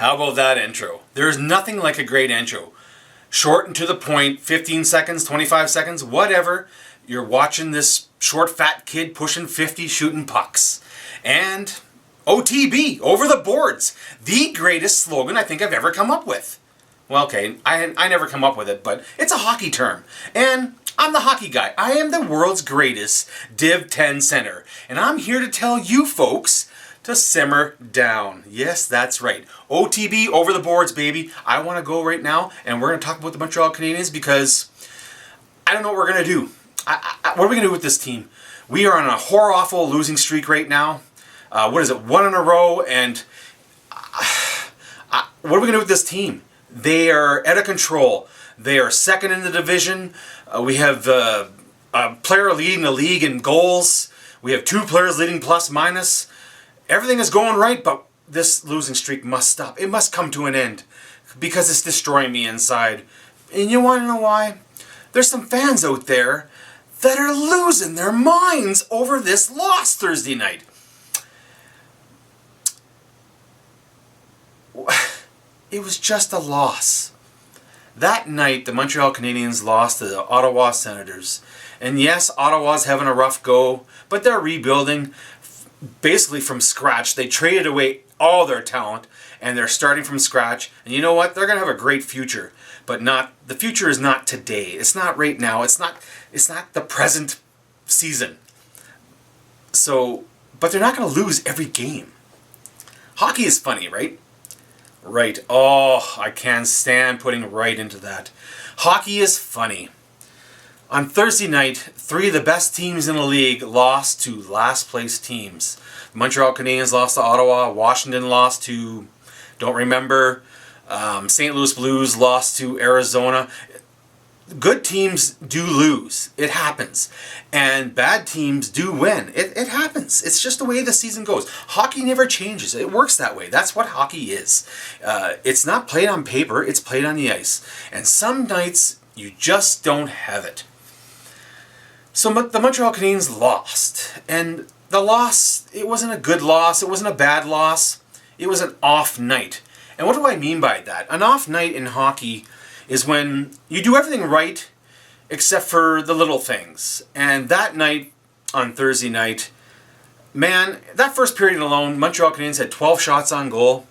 How about that intro? There's nothing like a great intro. Short and to the point, 15 seconds, 25 seconds, whatever. You're watching this short fat kid pushing 50 shooting pucks. And OTB, over the boards. The greatest slogan I think I've ever come up with. Well, okay, I never come up with it, but it's a hockey term. And I'm the hockey guy. I am the world's greatest Div 10 center. And I'm here to tell you folks to simmer down. Yes, that's right. OTB, over the boards, baby. I want to go right now, and we're going to talk about the Montreal Canadiens because I don't know what we're going to do. What are we going to do with this team? We are on a horror-awful losing streak right now. What is it? 1 in a row, and what are we going to do with this team? They are out of control. They are second in the division. We have a player leading the league in goals. We have 2 players leading plus minus. Everything is going right, but this losing streak must stop. It must come to an end because it's destroying me inside. And you want to know why? There's some fans out there that are losing their minds over this loss Thursday night. It was just a loss. That night, the Montreal Canadiens lost to the Ottawa Senators. And yes, Ottawa's having a rough go, but they're rebuilding basically from scratch. They traded away all their talent, and they're starting from scratch. And you know what? They're going to have a great future. But the future is not today. It's not right now. It's not the present season. So, but they're not going to lose every game. Hockey is funny, right? Right. Oh, I can't stand putting right into that. Hockey is funny. On Thursday night, 3 of the best teams in the league lost to last place teams. The Montreal Canadiens lost to Ottawa. Washington lost to, don't remember. St. Louis Blues lost to Arizona. Good teams do lose. It happens. And bad teams do win. It happens. It's just the way the season goes. Hockey never changes. It works that way. That's what hockey is. It's not played on paper. It's played on the ice. And some nights, you just don't have it. So the Montreal Canadiens lost. And the loss, it wasn't a good loss. It wasn't a bad loss. It was an off night. And what do I mean by that? An off night in hockey is when you do everything right except for the little things. And that night, on Thursday night, man, that first period alone, Montreal Canadiens had 12 shots on goal.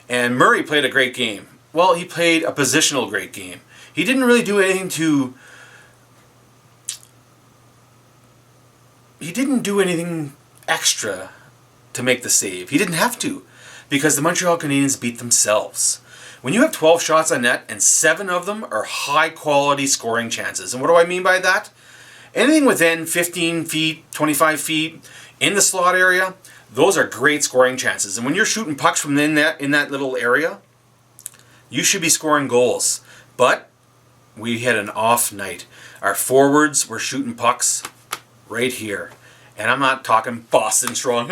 And Murray played a great game. Well, he played a positional great game. He didn't really do anything to... He didn't do anything extra to make the save. He didn't have to, because the Montreal Canadiens beat themselves. When you have 12 shots on net and 7 of them are high-quality scoring chances. And what do I mean by that? Anything within 15 feet, 25 feet, in the slot area, those are great scoring chances. And when you're shooting pucks from in that little area, you should be scoring goals. But we had an off night. Our forwards were shooting pucks right here. And I'm not talking Boston Strong.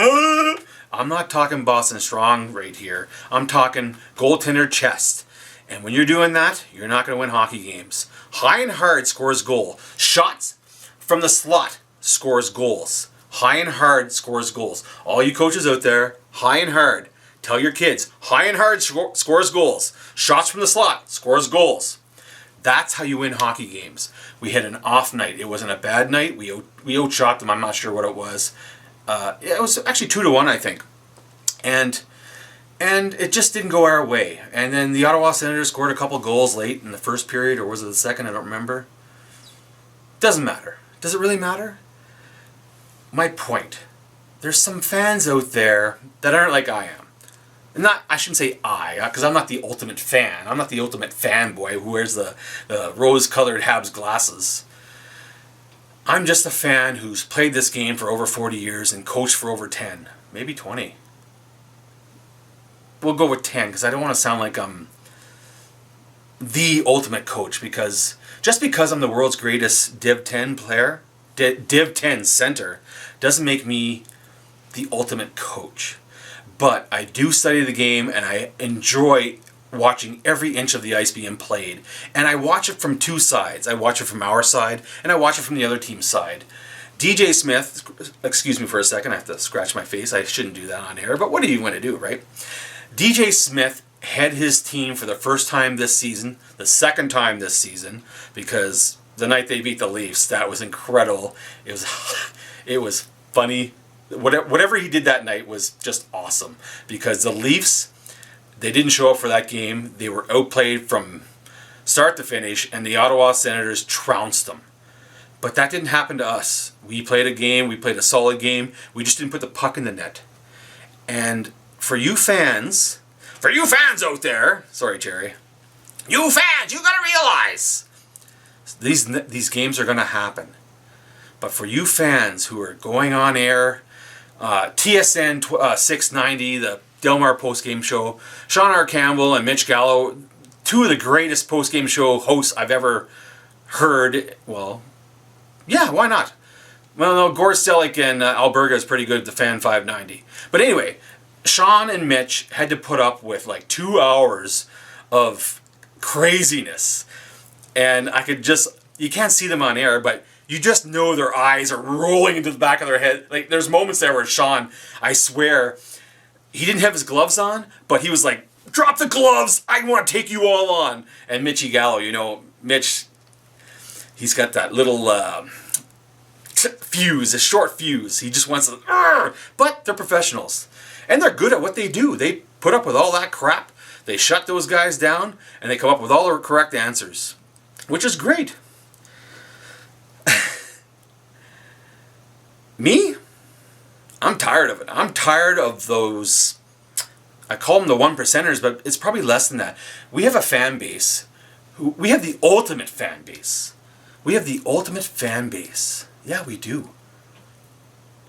I'm not talking Boston Strong right here. I'm talking goaltender chest. And when you're doing that, you're not going to win hockey games. High and hard scores goal. Shots from the slot scores goals. High and hard scores goals. All you coaches out there, high and hard. Tell your kids, high and hard scores goals. Shots from the slot scores goals. That's how you win hockey games. We had an off night. It wasn't a bad night. We outshot them. I'm not sure what it was. It was actually 2-1, I think. And it just didn't go our way. And then the Ottawa Senators scored a couple goals late in the first period, or was it the second? I don't remember. Doesn't matter. Does it really matter? My point. There's some fans out there that aren't like I am. I shouldn't say because I'm not the ultimate fan. I'm not the ultimate fanboy who wears the rose-colored Habs glasses. I'm just a fan who's played this game for over 40 years and coached for over 10, maybe 20. We'll go with 10 because I don't want to sound like I'm the ultimate coach, because just because I'm the world's greatest Div 10 player, Div 10 center, doesn't make me the ultimate coach. But I do study the game, and I enjoy watching every inch of the ice being played. And I watch it from 2 sides. I watch it from our side, and I watch it from the other team's side. DJ Smith, excuse me for a second, I have to scratch my face. I shouldn't do that on air, but what do you want to do, right? DJ Smith head his team for the first time this season, the second time this season, because the night they beat the Leafs, that was incredible. It was funny. Whatever he did that night was just awesome, because the Leafs, they didn't show up for that game. They were outplayed from start to finish, and the Ottawa Senators trounced them. But that didn't happen to us. We played a game. We played a solid game. We just didn't put the puck in the net. And for you fans out there, sorry, Jerry, you fans, you gotta realize these games are gonna happen. But for you fans who are going on air, TSN 690, the Delmar postgame show, Sean R. Campbell and Mitch Gallo, two of the greatest postgame show hosts I've ever heard. Well, yeah, why not? Well, no, Gord Stellick and Alberga is pretty good at the Fan 590. But anyway, Sean and Mitch had to put up with like 2 hours of craziness. And I could just, you can't see them on air, but you just know their eyes are rolling into the back of their head. Like, there's moments there where Sean, I swear, he didn't have his gloves on, but he was like, drop the gloves, I want to take you all on. And Mitchy Gallo, you know, Mitch, he's got that little fuse, a short fuse. He just wants to, but they're professionals. And they're good at what they do. They put up with all that crap. They shut those guys down, and they come up with all the correct answers, which is great. Me? I'm tired of it. I'm tired of those, I call them the 1%ers, but it's probably less than that. We have a fan base. We have the ultimate fan base. We have the ultimate fan base. Yeah, we do.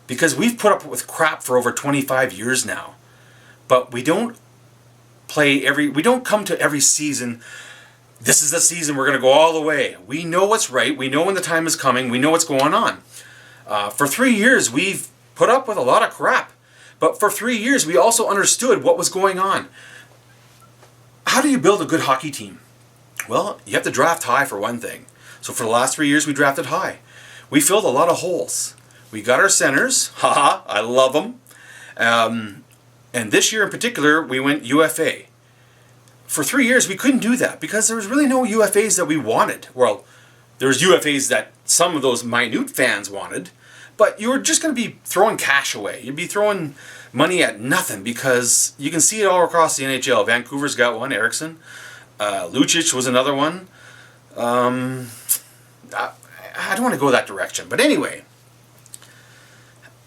Because we've put up with crap for over 25 years now. But we don't we don't come to every season, this is the season, we're going to go all the way. We know what's right. We know when the time is coming. We know what's going on. For 3 years, we've put up with a lot of crap. But for 3 years, we also understood what was going on. How do you build a good hockey team? Well, you have to draft high for one thing. So for the last 3 years, we drafted high. We filled a lot of holes. We got our centers. Haha, I love them. And this year in particular, we went UFA. For 3 years, we couldn't do that because there was really no UFAs that we wanted. Well, there was UFAs that some of those minute fans wanted, but you were just going to be throwing cash away. You'd be throwing money at nothing because you can see it all across the NHL. Vancouver's got one, Eriksson. Lucic was another one. I don't want to go that direction. But anyway,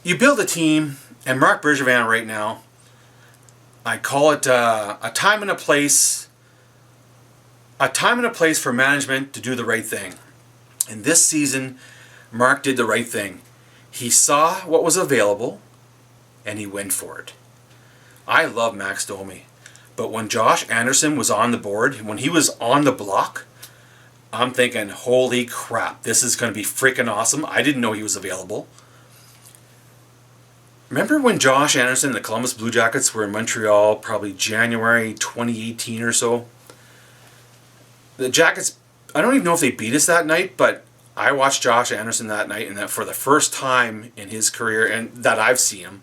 you build a team, and Marc Bergevin right now, I call it a time and a place for management to do the right thing. And this season, Marc did the right thing. He saw what was available, and he went for it. I love Max Domi. But when Josh Anderson was on the board, when he was on the block, I'm thinking, holy crap, this is going to be freaking awesome. I didn't know he was available. Remember when Josh Anderson and the Columbus Blue Jackets were in Montreal, probably January 2018 or so? The Jackets, I don't even know if they beat us that night, but I watched Josh Anderson that night, and that for the first time in his career, and that I've seen him,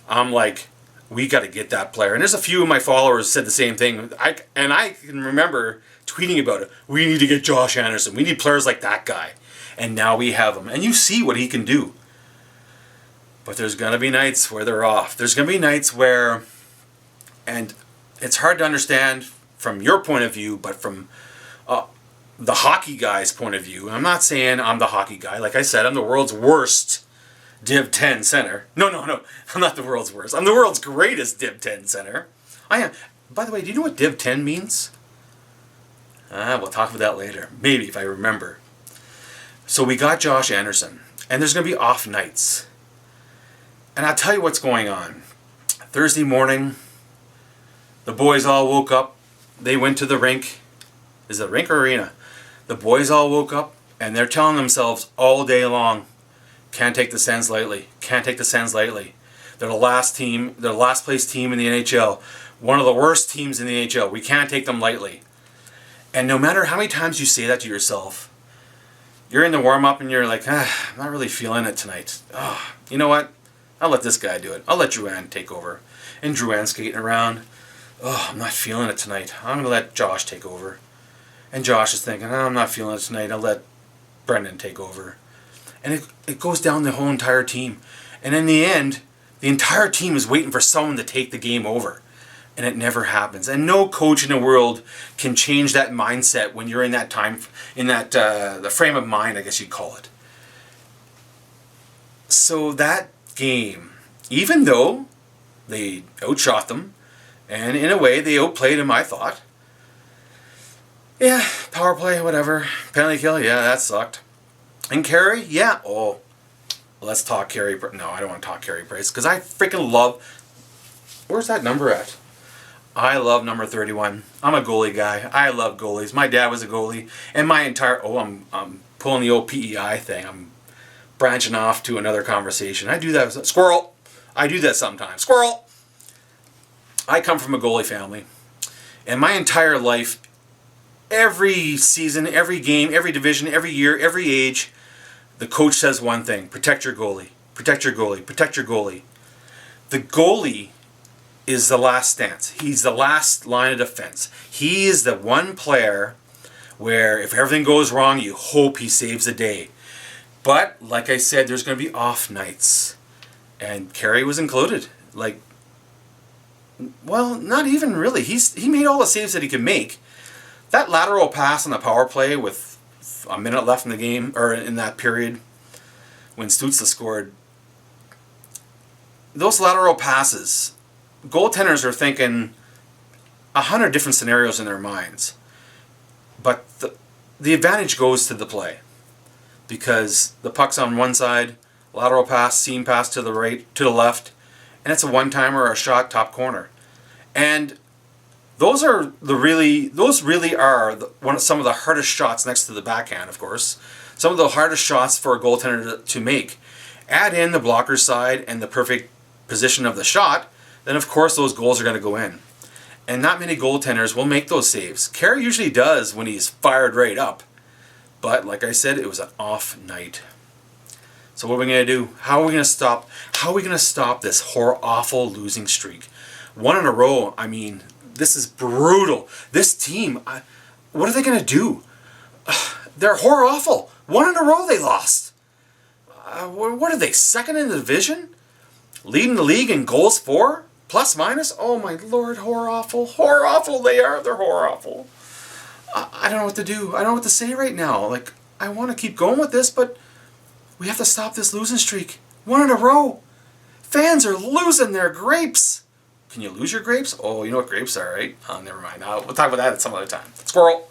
I'm like, we got to get that player. And there's a few of my followers said the same thing. I can remember tweeting about it. We need to get Josh Anderson. We need players like that guy. And now we have him. And you see what he can do. But there's going to be nights where they're off. There's going to be nights where, and it's hard to understand from your point of view, but from the hockey guy's point of view. I'm not saying I'm the hockey guy. Like I said, I'm the world's worst Div 10 center. No. I'm not the world's worst. I'm the world's greatest Div 10 center. I am. By the way, do you know what Div 10 means? We'll talk about that later. Maybe, if I remember. So we got Josh Anderson. And there's going to be off nights. And I'll tell you what's going on. Thursday morning, the boys all woke up. They went to the rink. Is it a rink or arena? The boys all woke up, and they're telling themselves all day long, can't take the Sens lightly. Can't take the Sens lightly. They're the last team. They're the last place team in the NHL. One of the worst teams in the NHL. We can't take them lightly. And no matter how many times you say that to yourself, you're in the warm-up and you're like, I'm not really feeling it tonight. You know what? I'll let this guy do it. I'll let Drouin take over. And Drouin skating around. oh, I'm not feeling it tonight. I'm going to let Josh take over. And Josh is thinking, oh, I'm not feeling it tonight. I'll let Brendan take over. And it goes down the whole entire team. And in the end, the entire team is waiting for someone to take the game over. And it never happens. And no coach in the world can change that mindset when you're in that time, in that the frame of mind, I guess you'd call it. So that game, even though they outshot them, and in a way they outplayed them, I thought. Yeah, power play, whatever. Penalty kill, yeah, that sucked. And Carey, yeah, oh, let's talk Carey. No, I don't want to talk Carey Price because I freaking love. Where's that number at? I love number 31. I'm a goalie guy. I love goalies. My dad was a goalie, and my entire I'm pulling the old PEI thing. I'm branching off to another conversation. I do that. Squirrel. I do that sometimes. Squirrel. I come from a goalie family, and my entire life, every season, every game, every division, every year, every age, the coach says one thing: protect your goalie. Protect your goalie. Protect your goalie. The goalie is the last stance. He's the last line of defense. He is the one player where if everything goes wrong, you hope he saves the day. But, like I said, there's going to be off nights. And Carey was included. Like, well, not even really. He made all the saves that he could make. That lateral pass on the power play with a minute left in the game, or in that period, when Stützle scored, those lateral passes, goaltenders are thinking 100 different scenarios in their minds. But the advantage goes to the play. Because the puck's on one side, lateral pass, seam pass to the right, to the left, and it's a one-timer or a shot top corner. And those really are some of the hardest shots next to the backhand, of course. Some of the hardest shots for a goaltender to make. Add in the blocker side and the perfect position of the shot, then of course those goals are going to go in. And not many goaltenders will make those saves. Carey usually does when he's fired right up. But like I said, it was an off night. So what are we going to do? How are we going to stop this awful losing streak? One in a row, I mean, this is brutal. This team, what are they going to do? They're awful. One in a row they lost. What are they, second in the division? Leading the league in goals for? Plus, minus? Oh my lord, awful. Awful they are. They're awful. I don't know what to do. I don't know what to say right now. Like, I want to keep going with this, but we have to stop this losing streak. One in a row. Fans are losing their grapes. Can you lose your grapes? Oh, you know what grapes are, right? Oh, never mind. We'll talk about that at some other time. Squirrel.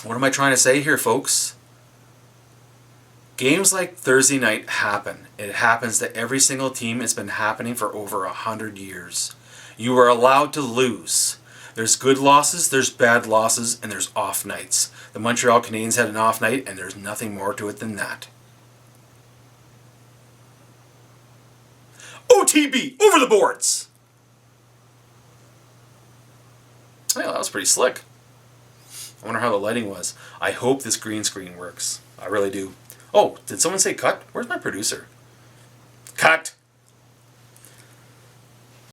What am I trying to say here, folks? Games like Thursday night happen. It happens to every single team. It's been happening for over 100 years. You are allowed to lose. There's good losses, there's bad losses, and there's off nights. The Montreal Canadiens had an off night, and there's nothing more to it than that. OTB, over the boards! Well, that was pretty slick. I wonder how the lighting was. I hope this green screen works. I really do. Oh, did someone say cut? Where's my producer? Cut!